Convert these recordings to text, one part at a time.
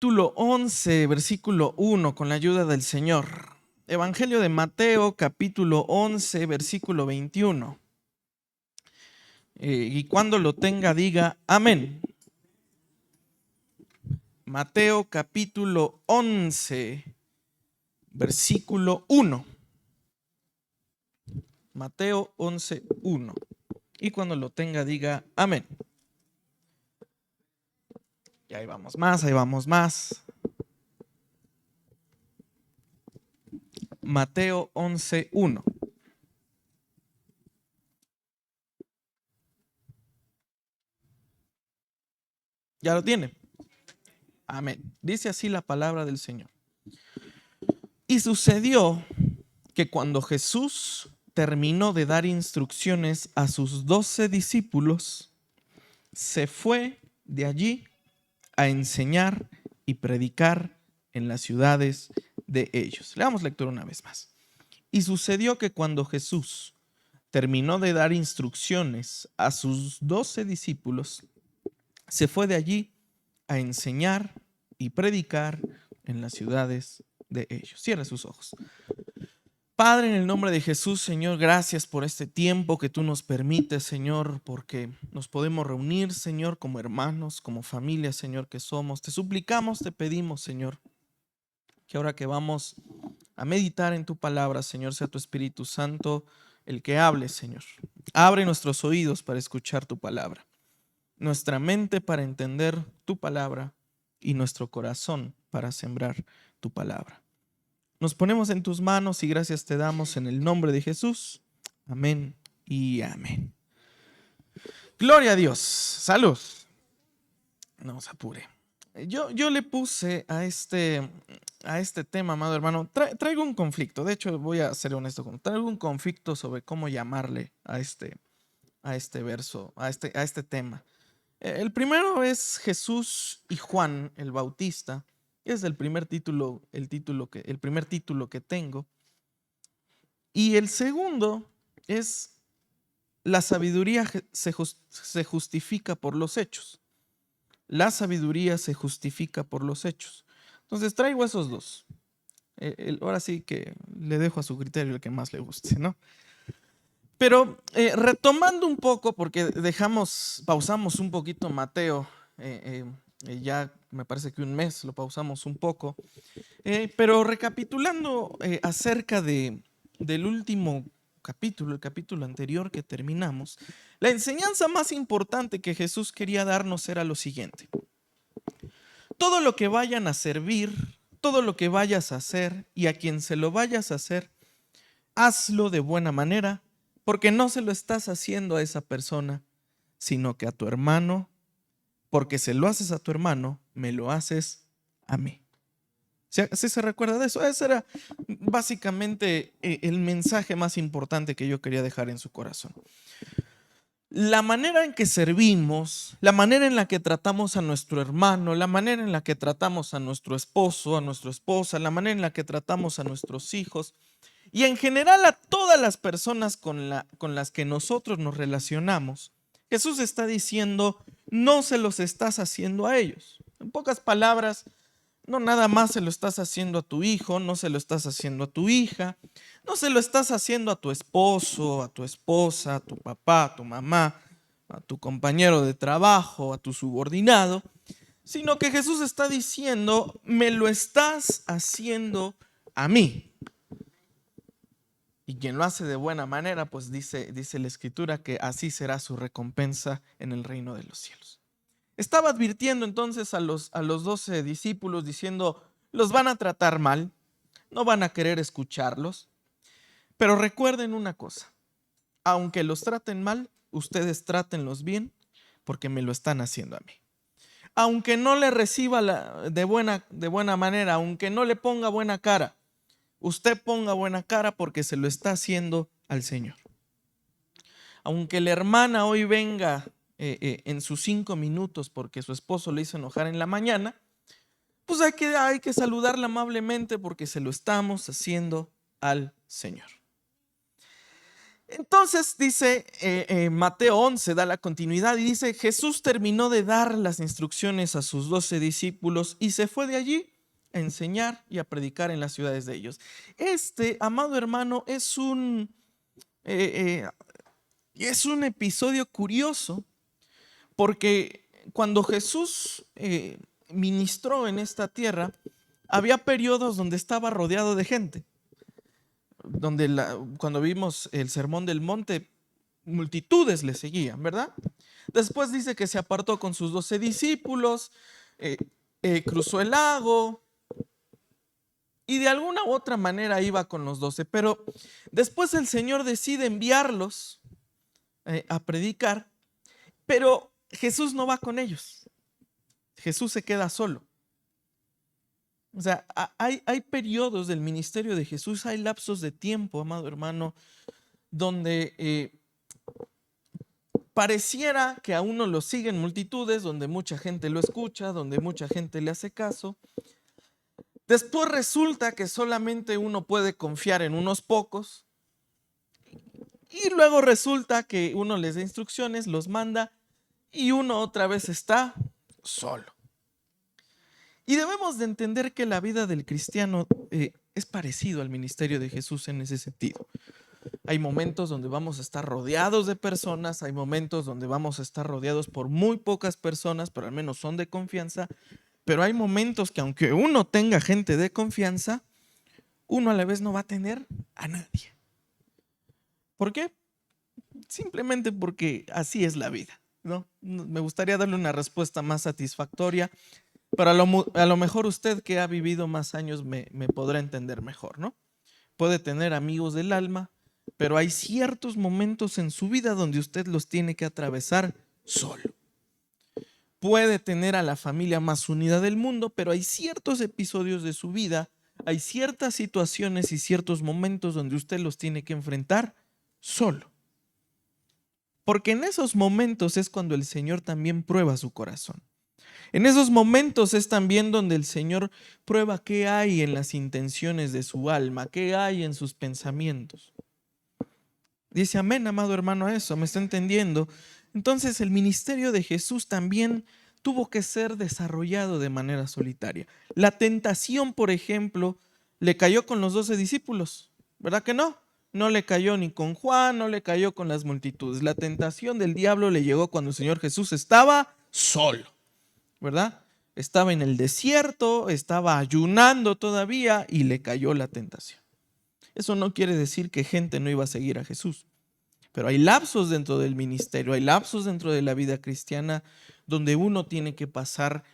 Capítulo 11, versículo 1, con la ayuda del Señor. Evangelio de Mateo, capítulo 11, versículo 21. Y cuando lo tenga, diga amén. Mateo, capítulo 11, versículo 1. Mateo 11, 1. Y cuando lo tenga, diga amén. Y ahí vamos más, ahí vamos más. Mateo 11, 1. ¿Ya lo tiene? Amén. Dice así la palabra del Señor. Y sucedió que cuando Jesús terminó de dar instrucciones a sus 12 discípulos, se fue de allí a enseñar y predicar en las ciudades de ellos. Leamos lectura una vez más. Y sucedió que cuando Jesús terminó de dar instrucciones a sus 12 discípulos, se fue de allí a enseñar y predicar en las ciudades de ellos. Cierra sus ojos. Padre, en el nombre de Jesús, Señor, gracias por este tiempo que tú nos permites, Señor, porque nos podemos reunir, Señor, como hermanos, como familia, Señor, que somos. Te suplicamos, te pedimos, Señor, que ahora que vamos a meditar en tu palabra, Señor, sea tu Espíritu Santo el que hable, Señor. Abre nuestros oídos para escuchar tu palabra, nuestra mente para entender tu palabra y nuestro corazón para sembrar tu palabra. Nos ponemos en tus manos y gracias te damos en el nombre de Jesús. Amén y amén. Gloria a Dios. Salud. No se apure. Yo le puse a este tema, amado hermano, traigo un conflicto. De hecho, voy a ser honesto traigo un conflicto sobre cómo llamarle a este verso, a este tema. El primero es Jesús y Juan el Bautista. Es el primer título, el primer título que tengo. Y el segundo es la sabiduría se justifica por los hechos. La sabiduría se justifica por los hechos. Entonces traigo esos dos. Ahora sí que le dejo a su criterio el que más le guste, ¿no? Pero retomando un poco, porque pausamos un poquito Mateo, ya me parece que un mes lo pausamos un poco, pero recapitulando acerca del último capítulo, el capítulo anterior que terminamos, la enseñanza más importante que Jesús quería darnos era lo siguiente: todo lo que vayan a servir, todo lo que vayas a hacer y a quien se lo vayas a hacer, hazlo de buena manera, porque no se lo estás haciendo a esa persona, sino que a tu hermano, porque se lo haces a tu hermano, me lo haces a mí. ¿Sí se recuerda de eso? Ese era básicamente el mensaje más importante que yo quería dejar en su corazón. La manera en que servimos, la manera en la que tratamos a nuestro hermano, la manera en la que tratamos a nuestro esposo, a nuestra esposa, la manera en la que tratamos a nuestros hijos y en general a todas las personas con las que nosotros nos relacionamos, Jesús está diciendo, no se los estás haciendo a ellos. En pocas palabras, no nada más se lo estás haciendo a tu hijo, no se lo estás haciendo a tu hija, no se lo estás haciendo a tu esposo, a tu esposa, a tu papá, a tu mamá, a tu compañero de trabajo, a tu subordinado, sino que Jesús está diciendo, me lo estás haciendo a mí. Y quien lo hace de buena manera, pues dice la Escritura que así será su recompensa en el reino de los cielos. Estaba advirtiendo entonces a los 12 discípulos diciendo, los van a tratar mal, no van a querer escucharlos, pero recuerden una cosa, aunque los traten mal, ustedes trátenlos bien porque me lo están haciendo a mí. Aunque no le reciba de buena manera, aunque no le ponga buena cara, usted ponga buena cara porque se lo está haciendo al Señor. Aunque la hermana hoy venga en sus 5 minutos porque su esposo le hizo enojar en la mañana, pues hay que saludarla amablemente porque se lo estamos haciendo al Señor. Entonces dice Mateo 11, da la continuidad y dice: Jesús terminó de dar las instrucciones a sus 12 discípulos y se fue de allí a enseñar y a predicar en las ciudades de ellos. Amado hermano, es un episodio curioso, porque cuando Jesús ministró en esta tierra, había periodos donde estaba rodeado de gente, donde cuando vimos el Sermón del Monte, multitudes le seguían, ¿verdad? Después dice que se apartó con sus 12 discípulos, cruzó el lago y de alguna u otra manera iba con los 12, pero después el Señor decide enviarlos a predicar, pero Jesús no va con ellos. Jesús se queda solo. O sea, hay periodos del ministerio de Jesús, hay lapsos de tiempo, amado hermano, donde pareciera que a uno lo siguen multitudes, donde mucha gente lo escucha, donde mucha gente le hace caso. Después resulta que solamente uno puede confiar en unos pocos, y luego resulta que uno les da instrucciones, los manda, y uno otra vez está solo. Y debemos de entender que la vida del cristiano es parecido al ministerio de Jesús en ese sentido. Hay momentos donde vamos a estar rodeados de personas, hay momentos donde vamos a estar rodeados por muy pocas personas, pero al menos son de confianza, pero hay momentos que aunque uno tenga gente de confianza, uno a la vez no va a tener a nadie. ¿Por qué? Simplemente porque así es la vida, ¿no? Me gustaría darle una respuesta más satisfactoria, pero a lo mejor usted, que ha vivido más años, me podrá entender mejor, ¿no? Puede tener amigos del alma, pero hay ciertos momentos en su vida donde usted los tiene que atravesar solo. Puede tener a la familia más unida del mundo, pero hay ciertos episodios de su vida, hay ciertas situaciones y ciertos momentos donde usted los tiene que enfrentar solo. Porque en esos momentos es cuando el Señor también prueba su corazón. En esos momentos es también donde el Señor prueba qué hay en las intenciones de su alma, qué hay en sus pensamientos. Dice amén, amado hermano, a eso, ¿me está entendiendo? Entonces el ministerio de Jesús también tuvo que ser desarrollado de manera solitaria. La tentación, por ejemplo, le cayó con los 12 discípulos, ¿verdad que no? No le cayó ni con Juan, no le cayó con las multitudes. La tentación del diablo le llegó cuando el Señor Jesús estaba solo, ¿verdad? Estaba en el desierto, estaba ayunando todavía y le cayó la tentación. Eso no quiere decir que gente no iba a seguir a Jesús, pero hay lapsos dentro del ministerio, hay lapsos dentro de la vida cristiana donde uno tiene que pasar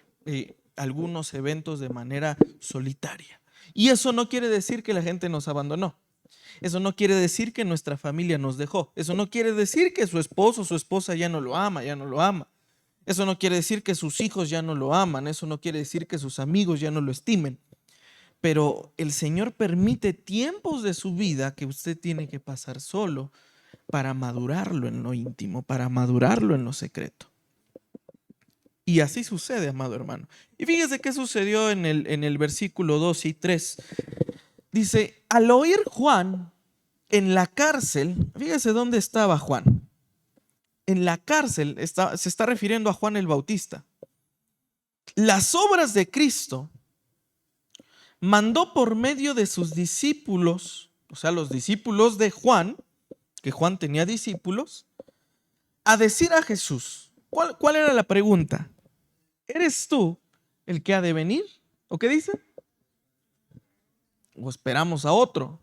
algunos eventos de manera solitaria. Y eso no quiere decir que la gente nos abandonó. Eso no quiere decir que nuestra familia nos dejó. Eso no quiere decir que su esposo o su esposa ya no lo ama, ya no lo ama. Eso no quiere decir que sus hijos ya no lo aman. Eso no quiere decir que sus amigos ya no lo estimen. Pero el Señor permite tiempos de su vida que usted tiene que pasar solo para madurarlo en lo íntimo, para madurarlo en lo secreto. Y así sucede, amado hermano. Y fíjese qué sucedió en el versículo 2 y 3. Dice, al oír Juan en la cárcel, fíjese dónde estaba Juan. En la cárcel se está refiriendo a Juan el Bautista. Las obras de Cristo mandó por medio de sus discípulos, o sea, los discípulos de Juan, que Juan tenía discípulos, a decir a Jesús. ¿Cuál era la pregunta? ¿Eres tú el que ha de venir? ¿O qué dice? ¿O esperamos a otro?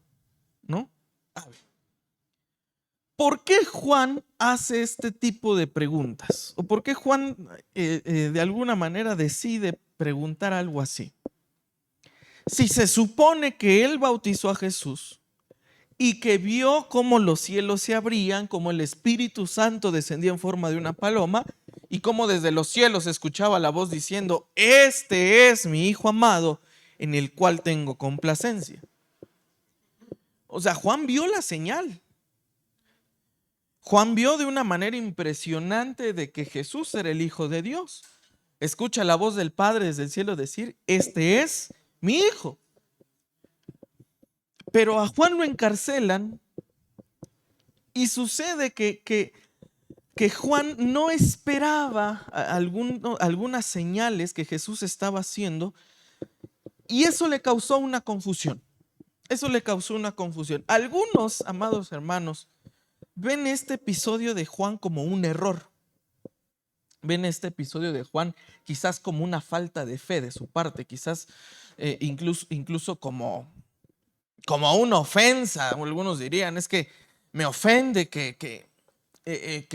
¿No? A ver. ¿Por qué Juan hace este tipo de preguntas? ¿O por qué Juan de alguna manera decide preguntar algo así? Si se supone que él bautizó a Jesús y que vio cómo los cielos se abrían, cómo el Espíritu Santo descendía en forma de una paloma y cómo desde los cielos se escuchaba la voz diciendo, este es mi Hijo amado en el cual tengo complacencia. O sea, Juan vio la señal. Juan vio de una manera impresionante de que Jesús era el Hijo de Dios. Escucha la voz del Padre desde el cielo decir, este es mi Hijo. Pero a Juan lo encarcelan Y sucede que Juan no esperaba algunas señales que Jesús estaba haciendo, y eso le causó una confusión. Eso le causó una confusión. Algunos, amados hermanos, ven este episodio de Juan como un error. Ven este episodio de Juan quizás como una falta de fe de su parte, quizás incluso como una ofensa. Algunos dirían, es que me ofende que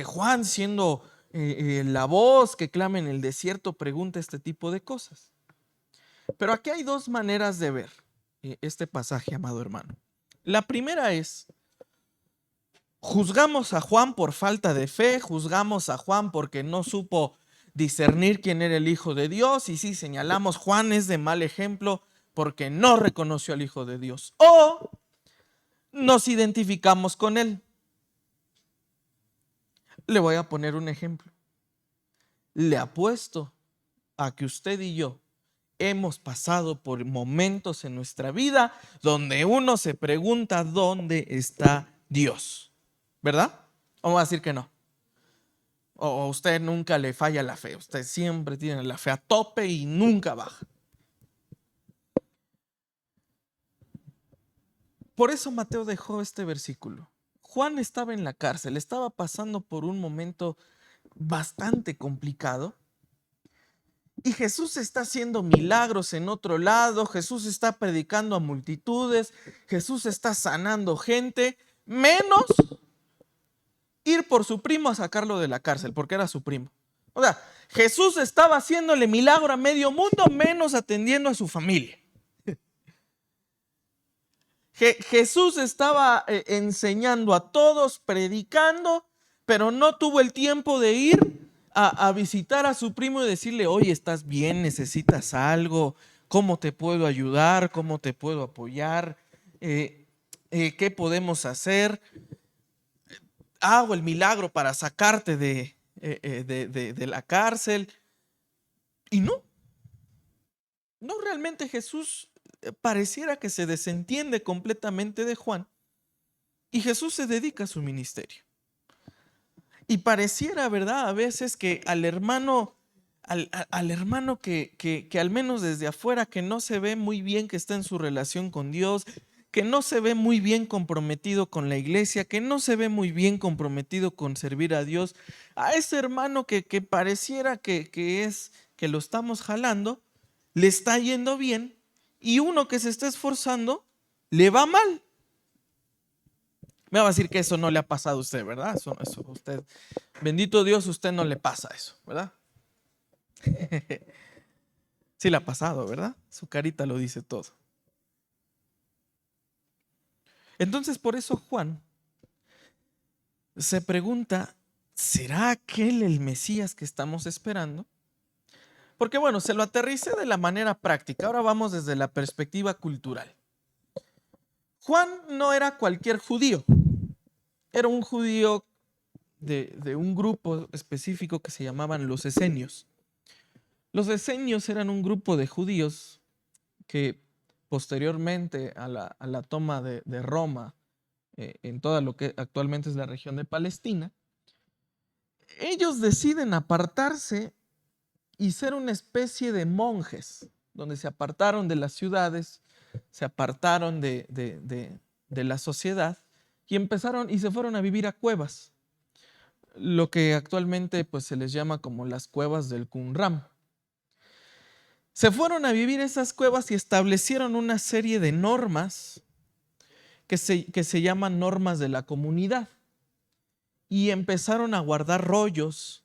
Juan, siendo la voz que clama en el desierto, pregunte este tipo de cosas. Pero aquí hay dos maneras de ver este pasaje, amado hermano. La primera es: juzgamos a Juan por falta de fe, juzgamos a Juan porque no supo discernir quién era el Hijo de Dios, y sí señalamos, Juan es de mal ejemplo porque no reconoció al Hijo de Dios. O nos identificamos con él. Le voy a poner un ejemplo. Le apuesto a que usted y yo hemos pasado por momentos en nuestra vida donde uno se pregunta dónde está Dios, ¿verdad? ¿O va a decir que no? O usted nunca le falla la fe, usted siempre tiene la fe a tope y nunca baja. Por eso Mateo dejó este versículo. Juan estaba en la cárcel, estaba pasando por un momento bastante complicado, y Jesús está haciendo milagros en otro lado, Jesús está predicando a multitudes, Jesús está sanando gente, menos ir por su primo a sacarlo de la cárcel, porque era su primo. O sea, Jesús estaba haciéndole milagro a medio mundo, menos atendiendo a su familia. Jesús estaba enseñando a todos, predicando, pero no tuvo el tiempo de ir a visitar a su primo y decirle, oye, ¿estás bien? ¿Necesitas algo? ¿Cómo te puedo ayudar? ¿Cómo te puedo apoyar? ¿Qué podemos hacer? Hago el milagro para sacarte de la cárcel. Y no realmente Jesús pareciera que se desentiende completamente de Juan, y Jesús se dedica a su ministerio. Y pareciera, ¿verdad?, a veces que al hermano que al menos desde afuera, que no se ve muy bien que está en su relación con Dios, que no se ve muy bien comprometido con la iglesia, que no se ve muy bien comprometido con servir a Dios, a ese hermano que pareciera que lo estamos jalando, le está yendo bien, y uno que se está esforzando le va mal. Me va a decir que eso no le ha pasado a usted, ¿verdad? Eso usted, bendito Dios, usted no le pasa eso, ¿verdad? Sí le ha pasado, ¿verdad? Su carita lo dice todo. Entonces, por eso Juan se pregunta, ¿será aquel el Mesías que estamos esperando? Porque bueno, se lo aterricé de la manera práctica. Ahora vamos desde la perspectiva cultural. Juan no era cualquier judío. Era un judío de un grupo específico que se llamaban los esenios. Los esenios eran un grupo de judíos que posteriormente a la toma de Roma, en toda lo que actualmente es la región de Palestina, ellos deciden apartarse y ser una especie de monjes, donde se apartaron de las ciudades, se apartaron de la sociedad, y se fueron a vivir a cuevas, lo que actualmente pues se les llama como las cuevas del Qumran. Se fueron a vivir esas cuevas y establecieron una serie de normas que se llaman normas de la comunidad, y empezaron a guardar rollos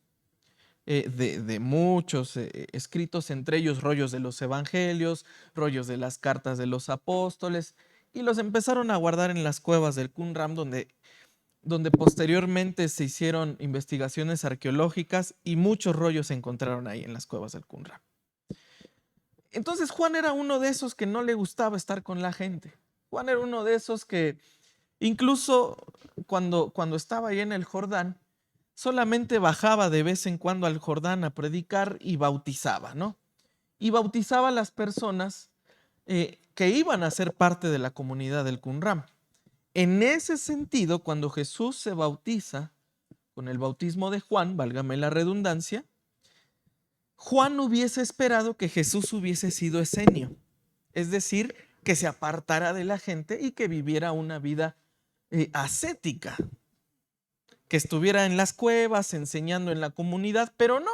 de muchos escritos, entre ellos rollos de los evangelios, rollos de las cartas de los apóstoles, y los empezaron a guardar en las cuevas del Qumran, donde posteriormente se hicieron investigaciones arqueológicas y muchos rollos se encontraron ahí en las cuevas del Qumran. Entonces Juan era uno de esos que no le gustaba estar con la gente. Juan era uno de esos que incluso cuando estaba ahí en el Jordán, solamente bajaba de vez en cuando al Jordán a predicar y bautizaba, ¿no? Y bautizaba a las personas que iban a ser parte de la comunidad del Qumran. En ese sentido, cuando Jesús se bautiza con el bautismo de Juan, válgame la redundancia, Juan hubiese esperado que Jesús hubiese sido esenio, es decir, que se apartara de la gente y que viviera una vida ascética, que estuviera en las cuevas enseñando en la comunidad, pero no.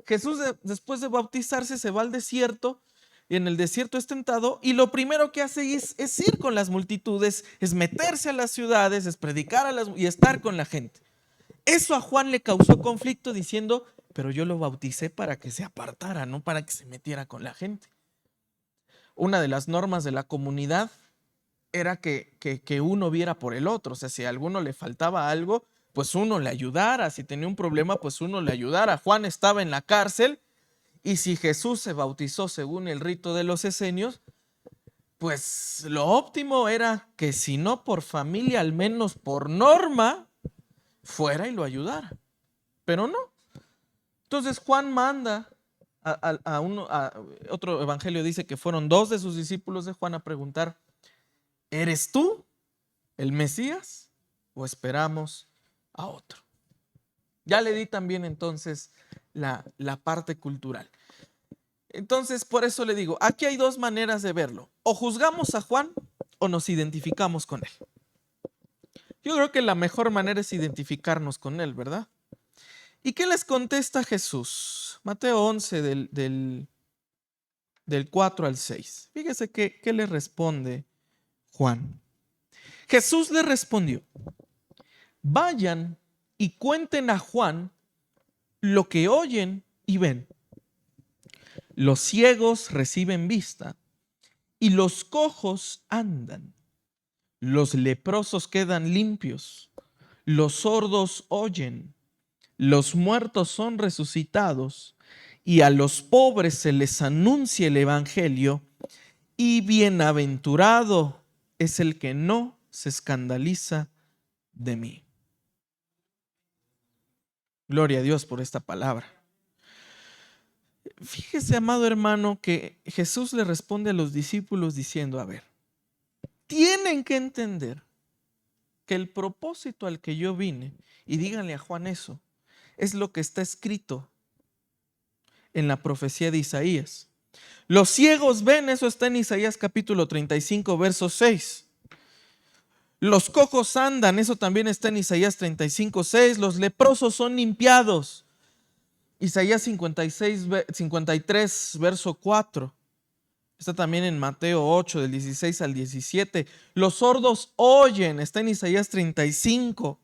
Jesús después de bautizarse se va al desierto y en el desierto es tentado y lo primero que hace es ir con las multitudes, es meterse a las ciudades, es predicar y estar con la gente. Eso a Juan le causó conflicto diciendo, pero yo lo bauticé para que se apartara, no para que se metiera con la gente. Una de las normas de la comunidad era que uno viera por el otro, o sea, si a alguno le faltaba algo, pues uno le ayudara, si tenía un problema, pues uno le ayudara. Juan estaba en la cárcel y si Jesús se bautizó según el rito de los esenios, pues lo óptimo era que si no por familia, al menos por norma, fuera y lo ayudara. Pero no. Entonces Juan manda otro evangelio dice que fueron 2 de sus discípulos de Juan a preguntar, ¿eres tú el Mesías o esperamos a otro? Ya le di también entonces la parte cultural. Entonces, por eso le digo, aquí hay 2 maneras de verlo. O juzgamos a Juan o nos identificamos con él. Yo creo que la mejor manera es identificarnos con él, ¿verdad? ¿Y qué les contesta Jesús? Mateo 11 del 4 al 6. Fíjese qué le responde Juan. Jesús le respondió, vayan y cuenten a Juan lo que oyen y ven. Los ciegos reciben vista y los cojos andan. Los leprosos quedan limpios. Los sordos oyen. Los muertos son resucitados y a los pobres se les anuncia el evangelio y bienaventurado es el que no se escandaliza de mí. Gloria a Dios por esta palabra. Fíjese, amado hermano, que Jesús le responde a los discípulos diciendo, a ver, tienen que entender que el propósito al que yo vine, y díganle a Juan eso, es lo que está escrito en la profecía de Isaías. Los ciegos ven, eso está en Isaías capítulo 35, verso 6. Los cojos andan, eso también está en Isaías 35, 6. Los leprosos son limpiados. Isaías 53, verso 4. Está también en Mateo 8, del 16 al 17. Los sordos oyen, está en Isaías 35.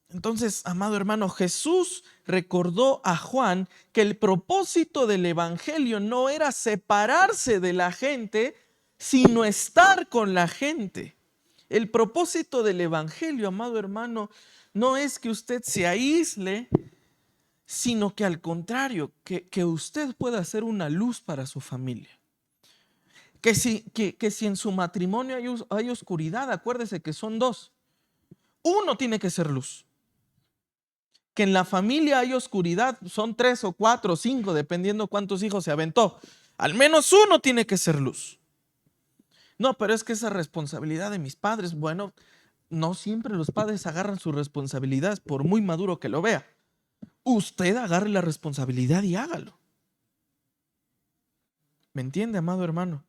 Entonces, amado hermano, Jesús recordó a Juan que el propósito del evangelio no era separarse de la gente, sino estar con la gente. El propósito del evangelio, amado hermano, no es que usted se aísle, sino que al contrario, que usted pueda ser una luz para su familia. Que si en su matrimonio hay oscuridad, acuérdese que son 2. Uno tiene que ser luz. Que en la familia hay oscuridad, son 3 o 4 o 5, dependiendo cuántos hijos se aventó. Al menos uno tiene que ser luz. No, pero es que esa responsabilidad de mis padres, bueno, no siempre los padres agarran sus responsabilidades por muy maduro que lo vea. Usted agarre la responsabilidad y hágalo. ¿Me entiende, amado hermano?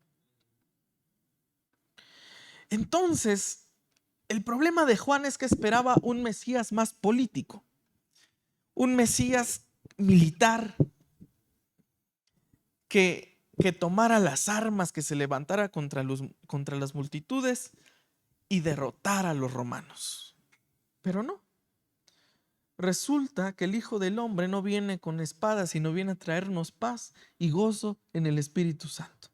Entonces, el problema de Juan es que esperaba un Mesías más político, un Mesías militar, que tomara las armas, que se levantara contra las multitudes y derrotara a los romanos. Pero no. Resulta que el Hijo del Hombre no viene con espadas, sino viene a traernos paz y gozo en el Espíritu Santo.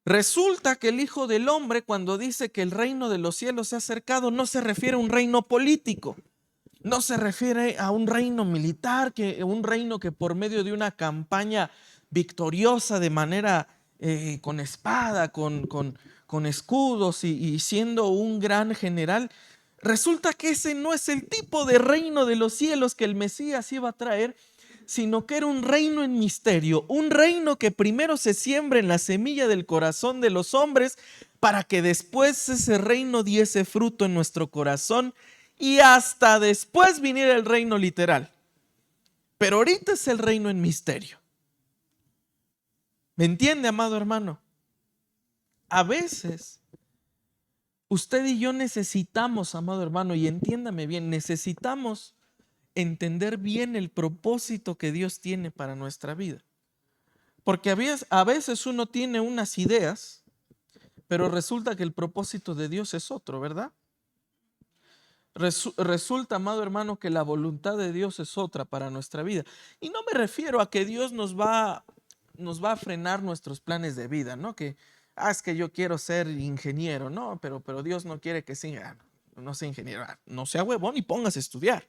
Resulta que el Hijo del Hombre, cuando dice que el reino de los cielos se ha acercado, no se refiere a un reino político, no se refiere a un reino militar, un reino que por medio de una campaña victoriosa de manera con espada, con escudos y siendo un gran general. Resulta que ese no es el tipo de reino de los cielos que el Mesías iba a traer, sino que era un reino en misterio, un reino que primero se siembra en la semilla del corazón de los hombres para que después ese reino diese fruto en nuestro corazón y hasta después viniera el reino literal. Pero ahorita es el reino en misterio. ¿Me entiende, amado hermano? A veces usted y yo necesitamos, amado hermano, y entiéndame bien, necesitamos entender bien el propósito que Dios tiene para nuestra vida. Porque a veces uno tiene unas ideas, pero resulta que el propósito de Dios es otro, ¿verdad? Resulta, amado hermano, que la voluntad de Dios es otra para nuestra vida. Y no me refiero a que Dios nos va a frenar nuestros planes de vida, ¿no? Que, es que yo quiero ser ingeniero, no, pero Dios no quiere que sea, no sea ingeniero. No sea huevón y póngase a estudiar.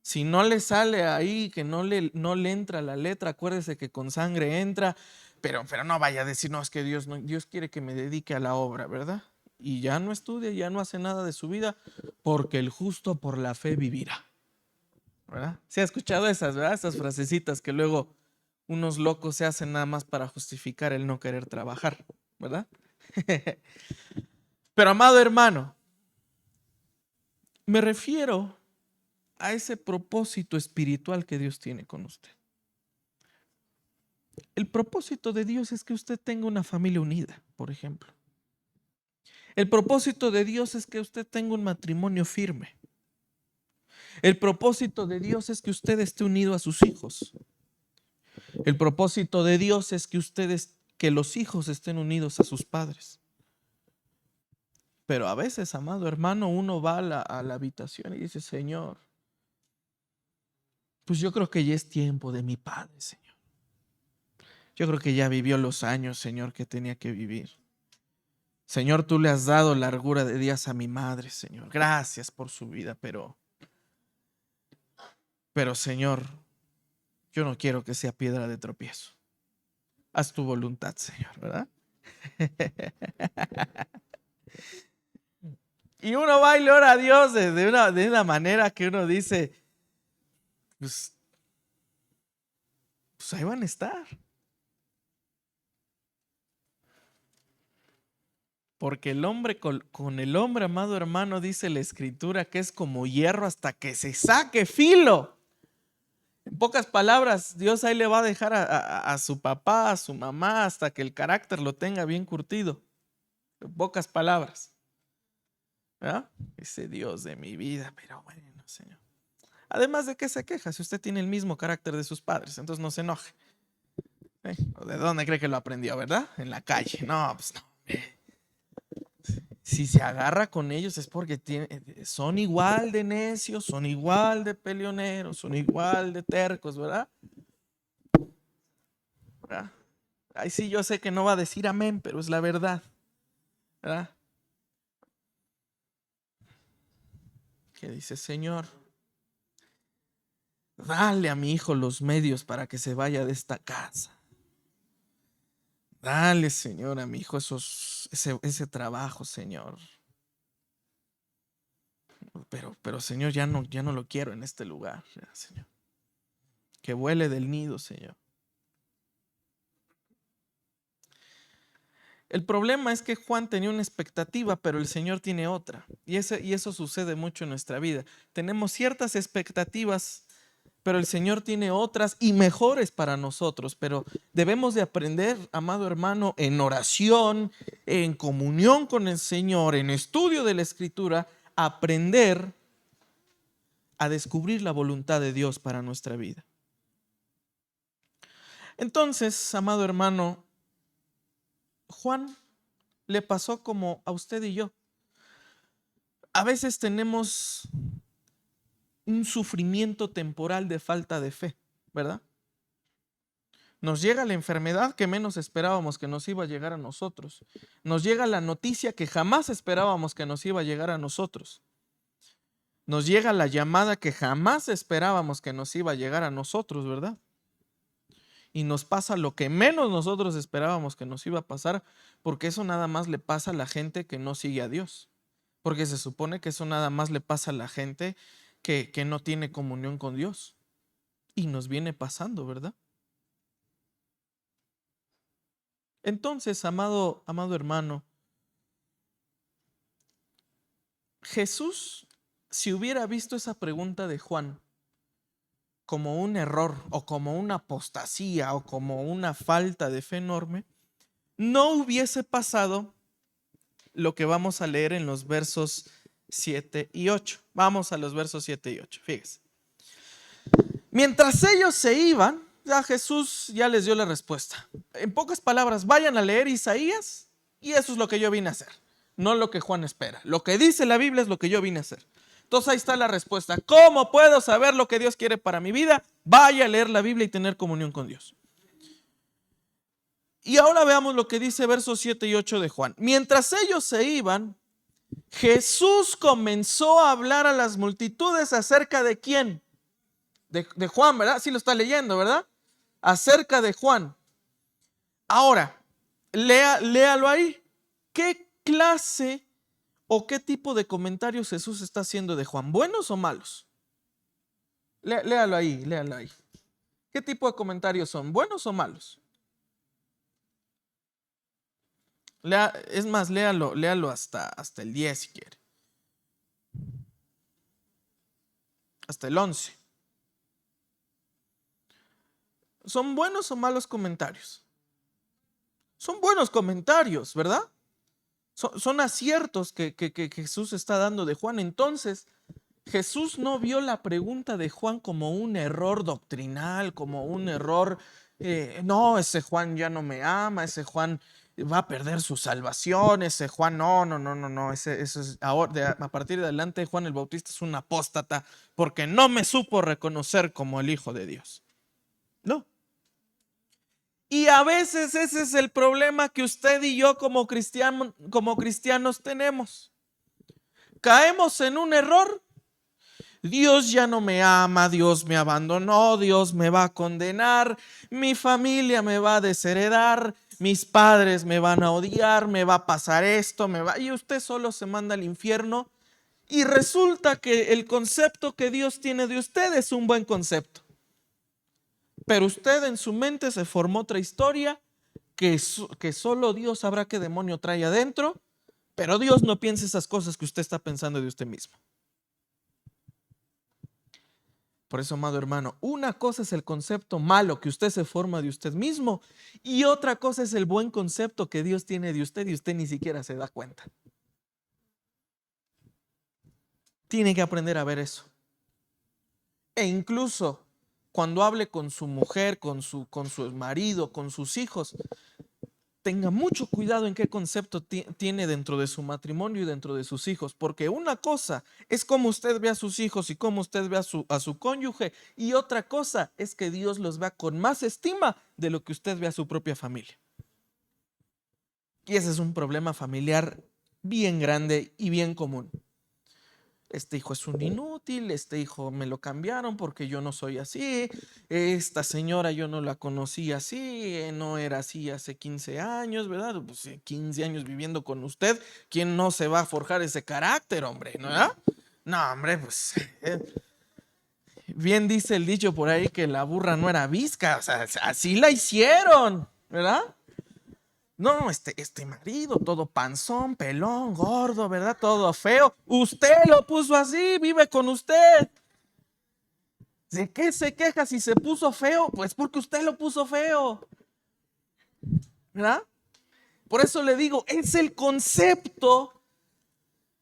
Si no le sale ahí, que no le entra la letra, acuérdese que con sangre entra, pero no vaya a decir, no, es que Dios quiere que me dedique a la obra, ¿verdad? Y ya no estudia, ya no hace nada de su vida, porque el justo por la fe vivirá, ¿verdad? ¿Se ha escuchado esas, verdad? Esas frasecitas que luego unos locos se hacen nada más para justificar el no querer trabajar, ¿verdad? Pero amado hermano, me refiero a ese propósito espiritual que Dios tiene con usted. El propósito de Dios es que usted tenga una familia unida, por ejemplo. El propósito de Dios es que usted tenga un matrimonio firme. El propósito de Dios es que usted esté unido a sus hijos. El propósito de Dios es que los hijos estén unidos a sus padres. Pero a veces, amado hermano, uno va a la habitación y dice, Señor, pues yo creo que ya es tiempo de mi padre, Señor. Yo creo que ya vivió los años, Señor, que tenía que vivir. Señor, tú le has dado largura de días a mi madre, Señor. Gracias por su vida, pero Señor, yo no quiero que sea piedra de tropiezo. Haz tu voluntad, Señor, ¿verdad? Y uno va y le ora a Dios de una manera que uno dice, pues ahí van a estar. Porque el hombre con el hombre, amado hermano, dice la escritura que es como hierro hasta que se saque filo. En pocas palabras, Dios ahí le va a dejar a su papá, a su mamá, hasta que el carácter lo tenga bien curtido. En pocas palabras. ¿Verdad? Ese Dios de mi vida, pero bueno, Señor. Además de que se queja si usted tiene el mismo carácter de sus padres, entonces no se enoje. ¿De dónde cree que lo aprendió, verdad? En la calle. No, pues no. Si se agarra con ellos es porque son igual de necios, son igual de peleoneros, son igual de tercos, ¿verdad? ¿Verdad? Ahí sí yo sé que no va a decir amén, pero es la verdad, ¿verdad? Que dice, Señor, dale a mi hijo los medios para que se vaya de esta casa. Dale, Señor, a mi hijo ese trabajo, Señor. Pero Señor, ya no lo quiero en este lugar, Señor. Que vuele del nido, Señor. El problema es que Juan tenía una expectativa, pero el Señor tiene otra. Y eso sucede mucho en nuestra vida. Tenemos ciertas expectativas, pero el Señor tiene otras y mejores para nosotros. Pero debemos de aprender, amado hermano, en oración, en comunión con el Señor, en estudio de la Escritura, aprender a descubrir la voluntad de Dios para nuestra vida. Entonces, amado hermano, Juan le pasó como a usted y yo. A veces tenemos un sufrimiento temporal de falta de fe, ¿verdad? Nos llega la enfermedad que menos esperábamos que nos iba a llegar a nosotros. Nos llega la noticia que jamás esperábamos que nos iba a llegar a nosotros. Nos llega la llamada que jamás esperábamos que nos iba a llegar a nosotros, ¿verdad? Y nos pasa lo que menos nosotros esperábamos que nos iba a pasar, porque eso nada más le pasa a la gente que no sigue a Dios. Porque se supone que eso nada más le pasa a la gente que no tiene comunión con Dios. Y nos viene pasando, ¿verdad? Entonces, amado hermano, Jesús, si hubiera visto esa pregunta de Juan como un error o como una apostasía o como una falta de fe enorme, no hubiese pasado lo que vamos a leer en los versos 7 y 8. Vamos a los versos 7 y 8, fíjese. Mientras ellos se iban, ya Jesús ya les dio la respuesta. En pocas palabras, vayan a leer Isaías y eso es lo que yo vine a hacer, no lo que Juan espera. Lo que dice la Biblia es lo que yo vine a hacer. Entonces ahí está la respuesta. ¿Cómo puedo saber lo que Dios quiere para mi vida? Vaya a leer la Biblia y tener comunión con Dios. Y ahora veamos lo que dice versos 7 y 8 de Juan. Mientras ellos se iban, Jesús comenzó a hablar a las multitudes acerca de quién. De Juan, ¿verdad? Sí lo está leyendo, ¿verdad? Acerca de Juan. Ahora, léalo ahí. ¿Qué clase o qué tipo de comentarios Jesús está haciendo de Juan? ¿Buenos o malos? Léalo ahí, léalo ahí. ¿Qué tipo de comentarios son? ¿Buenos o malos? Es más, léalo hasta el 10 si quiere. Hasta el 11. ¿Son buenos o malos comentarios? Son buenos comentarios, ¿verdad? Son aciertos que Jesús está dando de Juan. Entonces, Jesús no vio la pregunta de Juan como un error doctrinal, como un error, no, ese Juan ya no me ama, ese Juan va a perder su salvación, ese Juan, no, eso es, ahora, a partir de adelante Juan el Bautista es un apóstata porque no me supo reconocer como el Hijo de Dios. No. Y a veces ese es el problema que usted y yo como cristianos tenemos. Caemos en un error. Dios ya no me ama, Dios me abandonó, Dios me va a condenar, mi familia me va a desheredar, mis padres me van a odiar, me va a pasar esto, y usted solo se manda al infierno. Y resulta que el concepto que Dios tiene de usted es un buen concepto. Pero usted en su mente se formó otra historia que solo Dios sabrá qué demonio trae adentro, pero Dios no piensa esas cosas que usted está pensando de usted mismo. Por eso, amado hermano, una cosa es el concepto malo que usted se forma de usted mismo y otra cosa es el buen concepto que Dios tiene de usted y usted ni siquiera se da cuenta. Tiene que aprender a ver eso. E incluso cuando hable con su mujer, con su marido, con sus hijos, tenga mucho cuidado en qué concepto tiene dentro de su matrimonio y dentro de sus hijos, porque una cosa es cómo usted ve a sus hijos y cómo usted ve a su cónyuge, y otra cosa es que Dios los vea con más estima de lo que usted ve a su propia familia. Y ese es un problema familiar bien grande y bien común. Este hijo es un inútil, este hijo me lo cambiaron porque yo no soy así, esta señora yo no la conocí así, no era así hace 15 años, ¿verdad? Pues 15 años viviendo con usted, ¿quién no se va a forjar ese carácter, hombre? ¿No? No, hombre, pues bien dice el dicho por ahí que la burra no era visca, o sea, así la hicieron, ¿verdad? No, este marido, todo panzón, pelón, gordo, ¿verdad? Todo feo. Usted lo puso así, vive con usted. ¿De qué se queja si se puso feo? Pues porque usted lo puso feo, ¿verdad? Por eso le digo, es el concepto,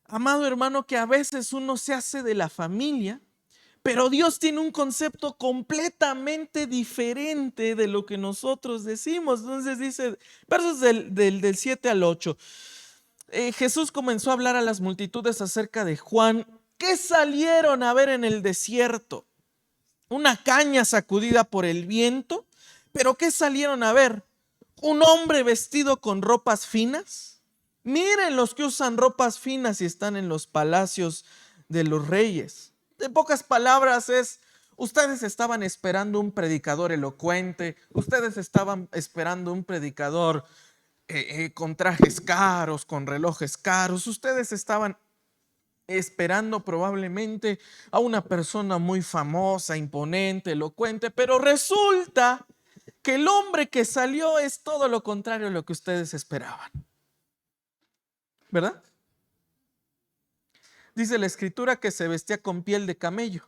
amado hermano, que a veces uno se hace de la familia, pero Dios tiene un concepto completamente diferente de lo que nosotros decimos. Entonces dice, versos del 7 al 8. Jesús comenzó a hablar a las multitudes acerca de Juan. ¿Qué salieron a ver en el desierto? ¿Una caña sacudida por el viento? ¿Pero qué salieron a ver? ¿Un hombre vestido con ropas finas? Miren los que usan ropas finas y están en los palacios de los reyes. De pocas palabras ustedes estaban esperando un predicador elocuente, ustedes estaban esperando un predicador con trajes caros, con relojes caros, ustedes estaban esperando probablemente a una persona muy famosa, imponente, elocuente, pero resulta que el hombre que salió es todo lo contrario a lo que ustedes esperaban. ¿Verdad? Dice la escritura que se vestía con piel de camello.